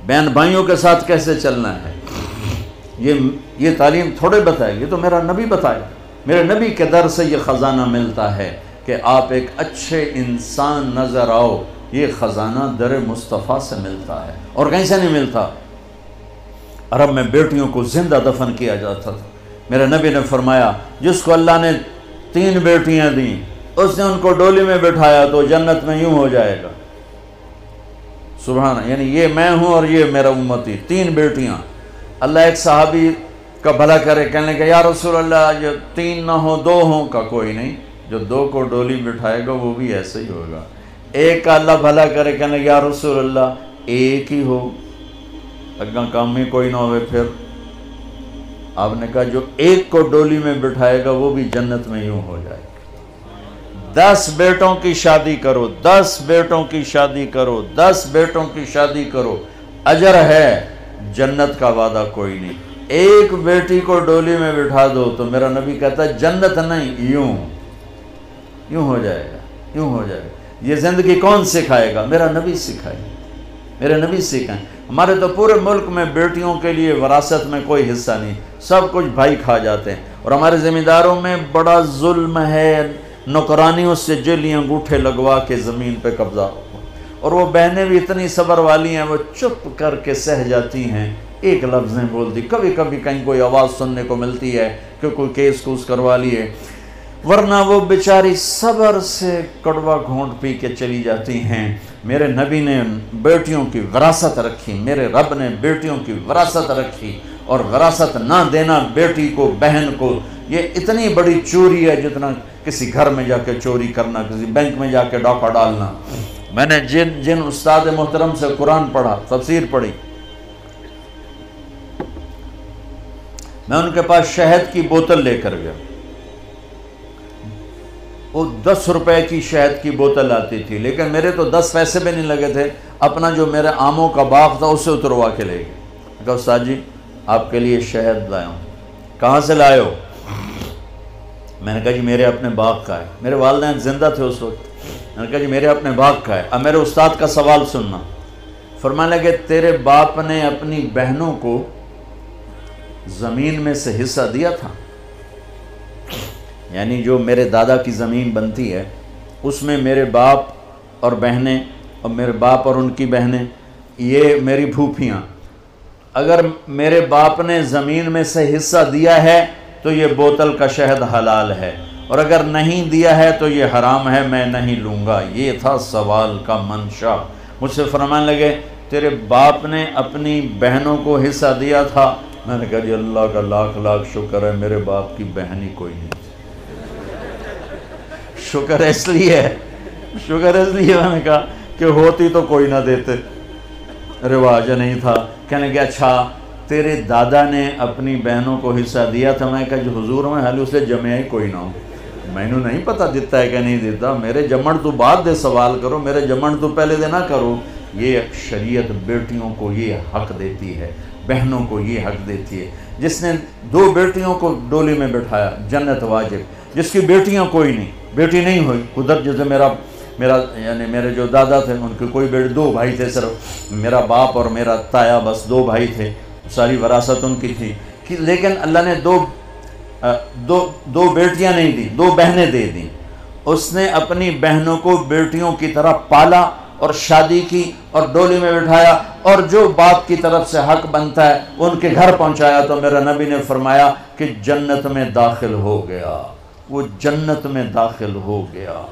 बहन भाइयों के साथ कैसे चलना है, ये तालीम थोड़े बताए, ये तो मेरा नबी बताया। मेरे नबी के दर से ये ख़जाना मिलता है कि आप एक अच्छे इंसान नज़र आओ। ये ख़जाना दर मुस्तफ़ा से मिलता है और कहीं से नहीं मिलता। अरब में बेटियों को जिंदा दफन किया जाता था। मेरे नबी ने फरमाया जिसको अल्लाह ने 3 बेटियां दी, उसने उनको डोली में बिठाया तो जन्नत में यूं हो जाएगा। सुभान, यानी ये मैं हूं और ये मेरा उम्मती, 3 बेटियां। अल्लाह एक सहाबी का भला करे, कहने लगे या रसूल अल्लाह, जो 3 ना हो 2 हों। का कोई नहीं, जो 2 को डोली बिठाएगा वो भी ऐसे ही होगा। एक का अल्लाह भला करे, कहने लगे या रसूल अल्लाह 1 ही हो, अगर काम में कोई ना हो। फिर आपने कहा जो 1 को डोली में बिठाएगा वो भी जन्नत में यूं हो जाएगा। 10 बेटों की शादी करो, 10 बेटों की शादी करो, 10 बेटों की शादी करो, अजर है, जन्नत का वादा कोई नहीं। 1 बेटी को डोली में बिठा दो तो मेरा नबी कहता है जन्नत नहीं, यूं हो जाएगा, यूं हो जाएगा। ये जिंदगी कौन सिखाएगा? मेरा नबी सिखाएगा, मेरे नबी सिखाएं। हमारे तो पूरे मुल्क में बेटियों के लिए विरासत में कोई हिस्सा नहीं, सब कुछ भाई खा जाते हैं। और हमारे ज़मींदारों में बड़ा जुल्म है, नौकरानियों से जेली अंगूठे लगवा के ज़मीन पे कब्जा। और वो बहनें भी इतनी सब्र वाली हैं, वो चुप करके सह जाती हैं, एक लफ्ज़ नहीं बोलती। कभी कभी कहीं कोई आवाज़ सुनने को मिलती है कि कोई केस कूस करवा लिए, वरना वो बेचारी सब्र से कड़वा घोंट पी के चली जाती हैं। मेरे नबी ने बेटियों की विरासत रखी, मेरे रब ने बेटियों की विरासत रखी। और विरासत ना देना बेटी को, बहन को, ये इतनी बड़ी चोरी है जितना किसी घर में जाके चोरी करना, किसी बैंक में जाके डाका डालना। मैंने जिन उस्ताद मोहतरम से कुरान पढ़ा, तफसीर पढ़ी, मैं उनके पास शहद की बोतल लेकर गया। वो 10 रुपए की शहद की बोतल आती थी, लेकिन मेरे तो 10 पैसे भी नहीं लगे थे। अपना जो मेरे आमों का बाग था उससे उतरवा के ले गए। कहा उस्ताद जी आपके लिए शहद लाया हूँ। कहाँ से लाए हो? मैंने कहा जी मेरे अपने बाग का है। मेरे वालिदैन जिंदा थे उस वक्त। मैंने कहा जी मेरे अपने बाग का है। अब मेरे उस्ताद का सवाल सुनना। फरमाने लगे तेरे बाप ने अपनी बहनों को ज़मीन में से हिस्सा दिया था, यानी जो मेरे दादा की ज़मीन बनती है उसमें मेरे बाप और बहनें, और मेरे बाप और उनकी बहनें, ये मेरी फूफियाँ, अगर मेरे बाप ने ज़मीन में से हिस्सा दिया है तो ये बोतल का शहद हलाल है, और अगर नहीं दिया है तो ये हराम है, मैं नहीं लूँगा। ये था सवाल का मंशा। मुझसे फरमाने लगे तेरे बाप ने अपनी बहनों को हिस्सा दिया था। मैंने कहा जी अल्लाह का लाख लाख शुक्र है मेरे बाप की बहन ही कोई नहीं। शुक्र इसलिए मैंने कहा कि होती तो कोई ना देते, रिवाज नहीं था। कहने के अच्छा तेरे दादा ने अपनी बहनों को हिस्सा दिया था। मैं कहा हुजूर में हाल उससे जमे ही कोई ना हो, मैनू नहीं पता दिता है कि नहीं देता। मेरे जमण तो बाद दे सवाल करो, मेरे जमण तो पहले दे ना करो। ये शरीयत बेटियों को ये हक देती है, बहनों को ये हक देती है। जिसने 2 बेटियों को डोली में बिठाया जन्नत वाजिब। जिसकी बेटियां कोई नहीं, बेटी नहीं हुई उधर, जैसे मेरा यानी मेरे जो दादा थे उनके कोई बेटे, 2 भाई थे सिर्फ, मेरा बाप और मेरा ताया, बस 2 भाई थे, सारी विरासत उनकी थी कि, लेकिन अल्लाह ने दो बेटियां नहीं दी, 2 बहनें दे दी। उसने अपनी बहनों को बेटियों की तरह पाला और शादी की और डोली में बिठाया, और जो बाप की तरफ से हक बनता है उनके घर पहुंचाया। तो मेरा नबी ने फरमाया कि जन्नत में दाखिल हो गया, वो जन्नत में दाखिल हो गया।